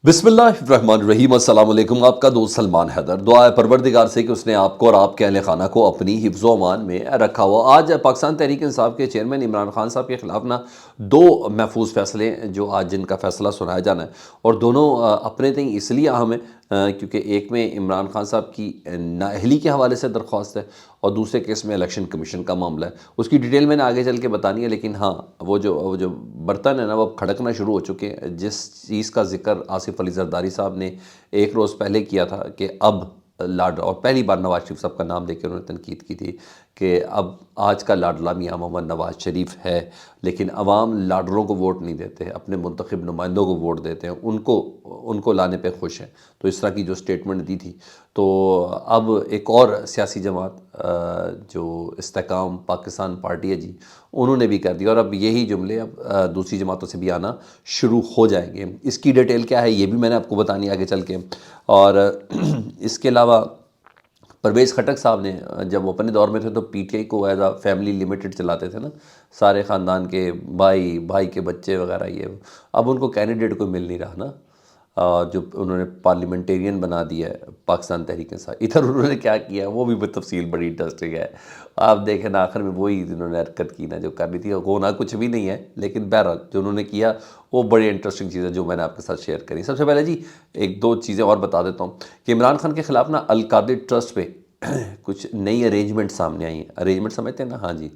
बिस्मिल्लाहिर्रहमानिर्रहीम। अस्सलाम वालेकुम। आपका दोस्त सलमान हैदर। दुआ है परवरदिगार से कि उसने आपको और आपके अहल खाना को अपनी हिफ्ज़ व अमान में रखा हुआ। आज पाकिस्तान तहरीक इंसाफ के चेयरमैन इमरान खान साहब के खिलाफ ना दो महफूज फैसले जो आज जिनका फैसला सुनाया जाना है, और दोनों अपने तय इसलिए अहम है क्योंकि एक में इमरान खान साहब की नाअहली के हवाले से दरख्वास्त है और दूसरे केस में इलेक्शन कमीशन का मामला है। उसकी डिटेल मैंने आगे चल के बतानी है, लेकिन हाँ, वो जो बर्तन है ना वो अब खड़कना शुरू हो चुके हैं। जिस चीज़ का जिक्र आसिफ अली जरदारी साहब ने एक रोज़ पहले किया था कि अब लाडला, और पहली बार नवाज शरीफ साहब का नाम लेकर उन्होंने तनकीद की थी कि अब आज का लाडला मियाँ मोहम्मद नवाज शरीफ है, लेकिन अवाम लाडलों को वोट नहीं देते, अपने मुंतखब नुमाइंदों को वोट देते हैं, उनको उनको लाने पे खुश हैं। तो इस तरह की जो स्टेटमेंट दी थी, तो अब एक और सियासी जमात जो इस्तेकाम पाकिस्तान पार्टी है जी, उन्होंने भी कर दिया, और अब यही जुमले अब दूसरी जमातों से भी आना शुरू हो जाएंगे। इसकी डिटेल क्या है ये भी मैंने आपको बतानी आगे चल के। और इसके अलावा परवेज़ खटक साहब ने जब वो अपने दौर में थे तो पीटीआई को एज आ फैमिली लिमिटेड चलाते थे ना, सारे ख़ानदान के भाई भाई के बच्चे वगैरह ये। अब उनको कैंडिडेट कोई मिल नहीं रहा ना, जो उन्होंने पार्लियामेंटेरियन बना दिया है पाकिस्तान तहरीक इंसाफ। इधर उन्होंने क्या किया वो भी तफसील बड़ी इंटरेस्टिंग है। आप देखें ना, आखिर में वही जिन्होंने हरकत की ना जो करनी थी, होना कुछ भी नहीं है, लेकिन बहरहाल जो उन्होंने किया वो बड़ी इंटरेस्टिंग चीज़ है जो मैंने आपके साथ शेयर करी। सबसे पहले जी एक दो चीज़ें और बता देता हूँ कि इमरान खान के ख़िलाफ़ ना अल-कादिर ट्रस्ट पे कुछ नई अरेंजमेंट सामने आई हैं। अरेंजमेंट समझते हैं ना? हाँ जी।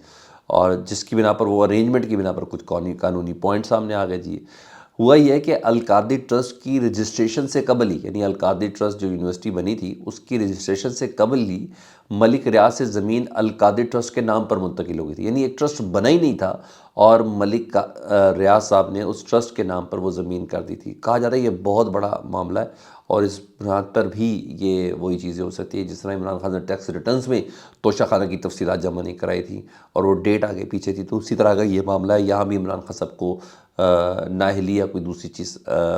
और जिसकी बिना पर वो अरेंजमेंट की बिना पर कुछ कानूनी पॉइंट सामने आ गए जी। हुआ ये है कि अल-कादिर ट्रस्ट की रजिस्ट्रेशन से कबल ही, यानी अल-कादिर ट्रस्ट जो यूनिवर्सिटी बनी थी उसकी रजिस्ट्रेशन से कबल ही मलिक रियाज से ज़मीन अल-कादिर ट्रस्ट के नाम पर मुंतकिल हो गई थी। यानी एक ट्रस्ट बना ही नहीं था और मलिक का रियाज साहब ने उस ट्रस्ट के नाम पर वो ज़मीन कर दी थी। कहा जा रहा है ये बहुत बड़ा मामला है और इस बुनियाद पर भी ये वही चीज़ें हो सकती है जिस तरह इमरान खान ने टैक्स रिटर्न्स में तोशाखाना की तफसीलात जमा नहीं कराई थी और वो डेट आगे पीछे थी, तो उसी तरह का ये मामला है। यहाँ भी इमरान खान साहब को नाअहली या कोई दूसरी चीज़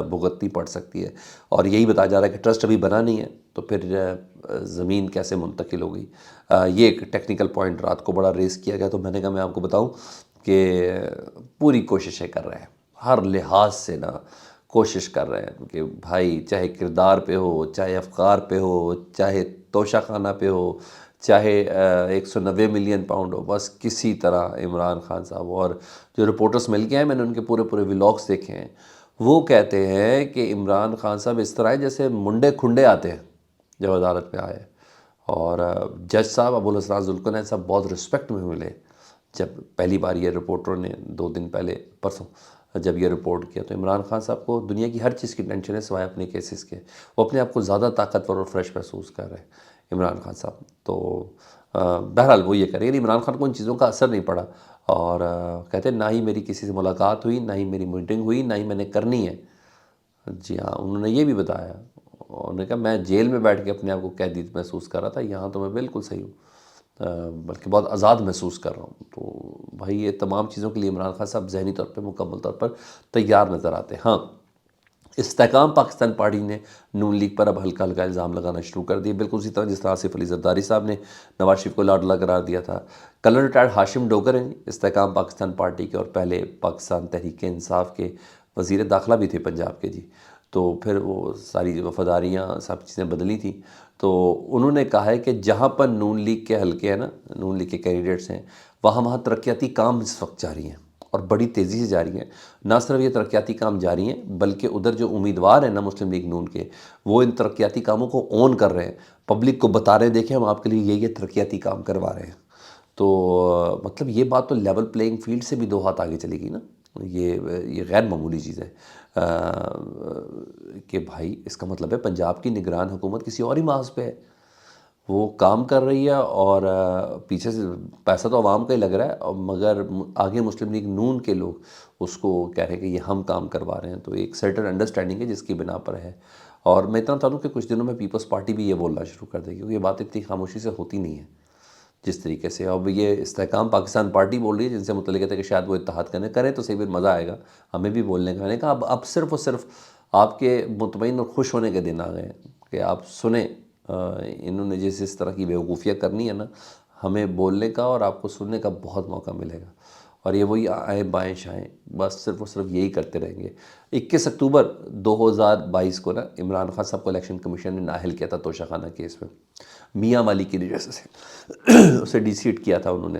भुगतनी पड़ सकती है, और यही बताया जा रहा है कि ट्रस्ट अभी बना नहीं है तो फिर ज़मीन कैसे मुंतकिल हो गई। ये एक टेक्निकल पॉइंट रात को बड़ा रेस किया गया, तो मैंने कहा मैं आपको बताऊं कि पूरी कोशिशें कर रहे हैं, हर लिहाज से ना कोशिश कर रहे हैं कि भाई चाहे किरदार पे हो, चाहे अफकार पे हो, चाहे तोशाखाना पे हो, चाहे 190 मिलियन पाउंड हो, बस किसी तरह इमरान खान साहब। और जो रिपोर्टर्स मिल के आए, मैंने उनके पूरे पूरे व्लॉग्स देखे हैं, वो कहते हैं कि इमरान खान साहब इस तरह है जैसे मुंडे खुंडे आते हैं जब अदालत में आए। और जज साहब अबुल असरार जुल्करनैन साहब बहुत रिस्पेक्ट में मिले जब पहली बार ये रिपोर्टरों ने 2 दिन पहले, परसों जब ये रिपोर्ट किया, तो इमरान खान साहब को दुनिया की हर चीज़ की टेंशन है सिवाय अपने केसेस के। वो अपने आप को ज़्यादा ताकतवर और फ्रेश महसूस कर रहे हैं इमरान खान साहब। तो बहरहाल वो ये करें, इमरान खान को उन चीज़ों का असर नहीं पड़ा, और कहते हैं ना ही मेरी किसी से मुलाकात हुई, ना ही मेरी मीटिंग हुई, ना ही मैंने करनी है। जी हाँ, उन्होंने ये भी बताया। उन्होंने कहा मैं जेल में बैठ के अपने आप को कैदी महसूस कर रहा था, यहाँ तो मैं बिल्कुल सही हूँ, बल्कि बहुत आज़ाद महसूस कर रहा हूँ। तो भाई ये तमाम चीज़ों के लिए इमरान खान साहब ज़हनी तौर पर मुकम्मल तौर पर तैयार नज़र आते हैं। हाँ, इस्तेकाम पाकिस्तान पार्टी ने नून लीग पर अब हल्का हल्का इल्ज़ाम लगाना शुरू कर दिए, बिल्कुल उसी तरह जिस तरह आसिफ अली जरदारी साहब ने नवाज शरीफ को लाडला करार दिया था। कल रिटायर्ड हाशिम डोगर हैं इस्तेकाम पाकिस्तान पार्टी के, और पहले पाकिस्तान तहरीक इंसाफ के वज़ीर दाखिला भी थे पंजाब के जी। तो फिर वो सारी वफ़ादारियाँ सब चीज़ें बदली थी। तो उन्होंने कहा है कि जहाँ पर नून लीग के हलके हैं ना, नून लीग के कैंडिडेट्स हैं, वहाँ तरक्याती काम इस वक्त जारी हैं और बड़ी तेज़ी से जारी हैं। ना सिर्फ ये तरक्याती काम जारी हैं, बल्कि उधर जो उम्मीदवार हैं ना मुस्लिम लीग नून के, वो इन तरक्याती कामों को ऑन कर रहे हैं, पब्लिक को बता रहे हैं देखें हम आपके लिए ये तरक्याती काम करवा रहे हैं। तो मतलब ये बात तो लेवल प्लेइंग फील्ड से भी दो हाथ आगे चलेगी ना। ये गैर मामूली चीज़ है कि भाई इसका मतलब है पंजाब की निगरान हुकूमत किसी और ही माज पे है, वो काम कर रही है, और पीछे से पैसा तो आवाम का ही लग रहा है, और मगर आगे मुस्लिम लीग नून के लोग उसको कह रहे हैं कि ये हम काम करवा रहे हैं। तो एक सर्टेन अंडरस्टैंडिंग है जिसकी बिना पर है। और मैं इतना बता दूँ कि कुछ दिनों में पीपल्स पार्टी भी ये बोलना शुरू कर देगी, क्योंकि ये बात इतनी खामोशी से होती नहीं है जिस तरीके से। अब ये इस्तेहकाम पाकिस्तान पार्टी बोल रही है, जिनसे मुतल्लिक़ है कि शायद वो इत्तेहाद करें तो सही, फिर मज़ा आएगा हमें भी बोलने का। मैंने कहा अब सिर्फ़ और सिर्फ आपके मुतमईन और खुश होने के दिन आ गए हैं कि आप सुने, इन्होंने जिस तरह की बेवकूफ़ियाँ करनी है ना, हमें बोलने का और आपको सुनने का बहुत मौका मिलेगा। اور یہ وہی آئیں بائیں شائیں بس صرف اور صرف یہی کرتے رہیں گے۔ 21 اکتوبر 2022 کو نا عمران خان صاحب کو الیکشن کمیشن نے نااہل کیا تھا توشہ خانہ کیس میں، میاں والی کی وجہ سے اسے ڈی سیٹ کیا تھا، انہوں نے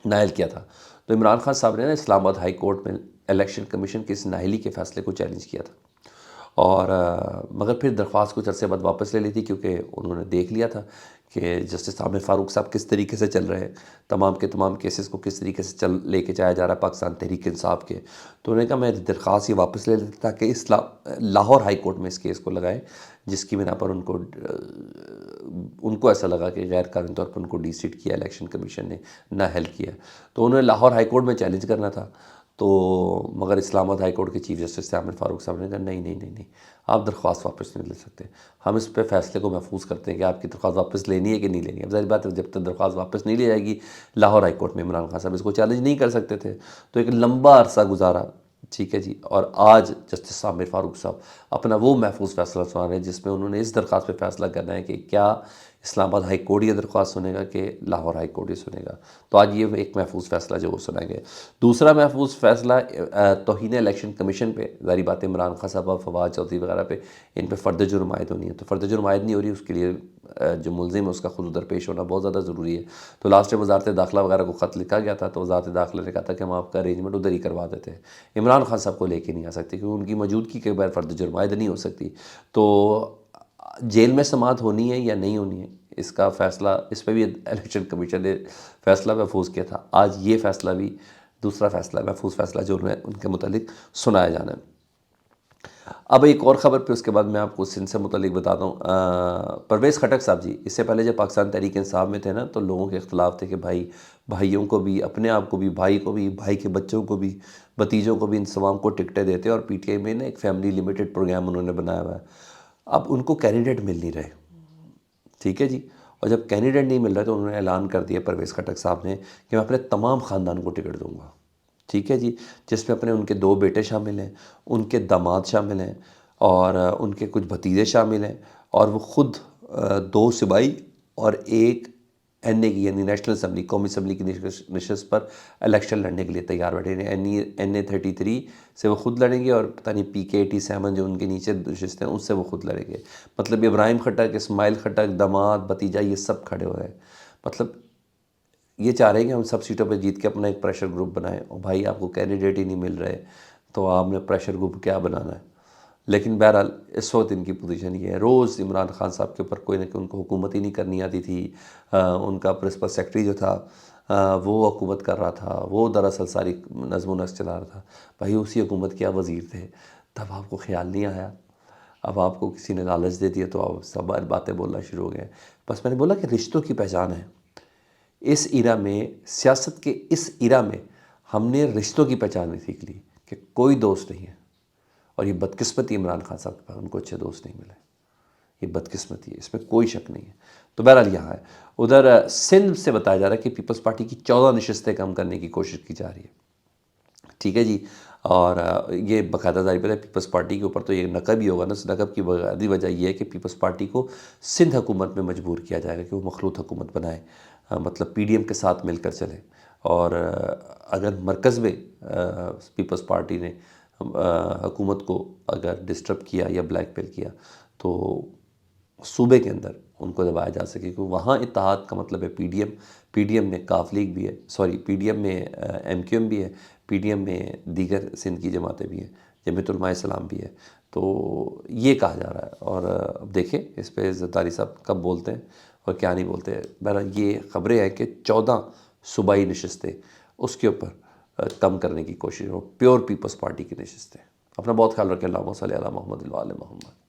نااہل کیا تھا۔ تو عمران خان صاحب نے نا اسلام آباد ہائی کورٹ میں الیکشن کمیشن کی اس نااہلی کے فیصلے کو چیلنج کیا تھا، اور مگر پھر درخواست کچھ عرصے بعد واپس لے لی تھی، کیونکہ انہوں نے دیکھ لیا تھا کہ جسٹس عامر فاروق صاحب کس طریقے سے چل رہے ہیں، تمام کے تمام کیسز کو کس طریقے سے لے کے جایا جا رہا ہے پاکستان تحریک انصاف کے۔ تو انہوں نے کہا میں درخواست یہ واپس لے لیتا تاکہ لاہور ہائی کورٹ میں اس کیس کو لگائیں، جس کی بنا پر ان کو ایسا لگا کہ غیر قانونی طور پر ان کو ڈی سیٹ کیا الیکشن کمیشن نے، نااہل کیا۔ تو انہوں نے لاہور ہائی کورٹ میں چیلنج کرنا تھا، تو مگر اسلام آباد ہائی کورٹ کے چیف جسٹس عامر فاروق صاحب نے کہا نہیں، آپ درخواست واپس نہیں لے سکتے، ہم اس پہ فیصلے کو محفوظ کرتے ہیں کہ آپ کی درخواست واپس لینی ہے کہ نہیں لینی ہے۔ اب ظاہر بات ہے جب تک درخواست واپس نہیں لی جائے گی، لاہور ہائی کورٹ میں عمران خان صاحب اس کو چیلنج نہیں کر سکتے تھے۔ تو ایک لمبا عرصہ گزارا، ٹھیک ہے جی، اور آج جسٹس عامر فاروق صاحب اپنا وہ محفوظ فیصلہ سنا رہے ہیں جس میں انہوں نے اس درخواست پہ فیصلہ کرنا ہے کہ کیا اسلام آباد ہائی کورٹ یہ درخواست سنے گا کہ لاہور ہائی کورٹ یہ سنے گا۔ تو آج یہ ایک محفوظ فیصلہ جو وہ سنائیں گے۔ دوسرا محفوظ فیصلہ توہین الیکشن کمیشن پہ، ظاہری بات ہے عمران خان صاحب اور فواد چودھری وغیرہ پہ ان پہ فرد جرم عائد ہونی ہے، تو فرد جرم عائد نہیں ہو رہی، اس کے لیے جو ملزم ہے اس کا خود درپیش ہونا بہت زیادہ ضروری ہے۔ تو لاسٹ میں وزارت داخلہ وغیرہ کو خط لکھا گیا تھا، تو وزارت داخلہ نے کہا تھا کہ ہم آپ کا ارینجمنٹ ادھر ہی کروا دیتے ہیں، عمران خان صاحب کو لے کے نہیں آ سکتے کیونکہ ان کی موجودگی کے بغیر فرد جرم عائد نہیں ہو سکتی۔ تو جیل میں سماعت ہونی ہے یا نہیں ہونی ہے، اس کا فیصلہ، اس پہ بھی الیکشن کمیشن نے فیصلہ محفوظ کیا تھا۔ آج یہ فیصلہ بھی دوسرا فیصلہ محفوظ فیصلہ جو ان کے متعلق سنایا جانا ہے۔ اب ایک اور خبر پہ اس کے بعد میں آپ کو سندھ سے متعلق بتاتا ہوں۔ پرویز خٹک صاحب جی، اس سے پہلے جب پاکستان تحریک انصاف میں تھے نا، تو لوگوں کے اختلاف تھے کہ بھائیوں کو بھی، اپنے آپ کو بھی، بھائی کو بھی، بھائی کے بچوں کو بھی، بھتیجوں کو بھی، ان تمام کو ٹکٹیں دیتے، اور پی ٹی آئی میں نا ایک فیملی لمیٹڈ پروگرام انہوں نے بنایا ہوا ہے۔ اب ان کو کینڈیڈیٹ مل نہیں رہے، ٹھیک ہے جی، اور جب کینڈیڈیٹ نہیں مل رہا تو انہوں نے اعلان کر دیا پرویز خٹک صاحب نے کہ میں اپنے تمام خاندان کو ٹکٹ دوں گا، ٹھیک ہے جی، جس میں اپنے ان کے 2 بیٹے شامل ہیں، ان کے داماد شامل ہیں، اور ان کے کچھ بھتیجے شامل ہیں، اور وہ خود 2 صوبائی اور 1 این اے کی یعنی نیشنل اسمبلی، قومی اسمبلی کی نشست پر الیکشن لڑنے کے لیے تیار بیٹھے ہیں۔ این اے 33 سے وہ خود لڑیں گے، اور پتہ نہیں پی کے 87 جو ان کے نیچے نشست ہیں اس سے وہ خود لڑیں گے۔ مطلب ابراہیم خٹک، اسماعیل خٹک، داماد، بھتیجا، یہ سب کھڑے ہوئے ہیں۔ مطلب یہ چاہ رہے ہیں کہ ہم سب سیٹوں پہ جیت کے اپنا ایک پریشر گروپ بنائیں، اور بھائی آپ کو کینڈیڈیٹ ہی نہیں مل رہے تو آپ نے پریشر گروپ کیا بنانا ہے۔ لیکن بہرحال اس وقت ان کی پوزیشن یہ ہے، روز عمران خان صاحب کے اوپر کوئی نہ کوئی، ان کو حکومت ہی نہیں کرنی آتی تھی، ان کا پرنسپل سیکرٹری جو تھا وہ حکومت کر رہا تھا، وہ دراصل ساری نظم و نسق چلا رہا تھا، بھائی اسی حکومت کے آپ وزیر تھے، تب آپ کو خیال نہیں آیا، اب آپ کو کسی نے لالچ دے دیا تو آپ سب باتیں بولنا شروع ہو گئے۔ بس میں نے بولا کہ رشتوں کی پہچان ہے، اس ایرا میں، سیاست کے اس ایرا میں ہم نے رشتوں کی پہچان نہیں سیکھ لی کہ کوئی دوست نہیں ہے، اور یہ بدقسمتی عمران خان صاحب کے پاس ان کو اچھے دوست نہیں ملے، یہ بدقسمتی ہے، اس میں کوئی شک نہیں ہے۔ تو بہرحال یہاں ہے، ادھر سندھ سے بتایا جا رہا ہے کہ پیپلز پارٹی کی 14 نشستیں کم کرنے کی کوشش کی جا رہی ہے، ٹھیک ہے جی، اور یہ باقاعدہ ظاہر ہے پیپلز پارٹی کے اوپر تو یہ نقب ہی ہوگا نا، اس نقب کی بنیادی وجہ یہ ہے کہ پیپلز پارٹی کو سندھ حکومت میں مجبور کیا جائے گا کہ وہ مخلوط حکومت بنائے، مطلب پی ڈی ایم کے ساتھ مل کر چلے، اور اگر مرکز میں پیپلز پارٹی نے حکومت کو اگر ڈسٹرب کیا یا بلیک میل کیا تو صوبے کے اندر ان کو دبایا جا سکے، کہ وہاں اتحاد کا مطلب ہے پی ڈی ایم میں کاف لیگ بھی ہے، پی ڈی ایم میں ایم کیو ایم بھی ہے، پی ڈی ایم میں دیگر سندھ کی جماعتیں بھی ہیں، جمعیت علماء اسلام بھی ہے، تو یہ کہا جا رہا ہے، اور اب دیکھیں اس پہ زرداری صاحب کب بولتے ہیں اور کیا نہیں بولتے ہیں۔ بہرحال یہ خبریں ہیں کہ 14 صوبائی نشستیں اس کے اوپر کم کرنے کی کوشش ہو، پیور پیپلز پارٹی کی نشستیں۔ اپنا بہت خیال رکھیں، اللہم صلی علی محمد و آل محمد۔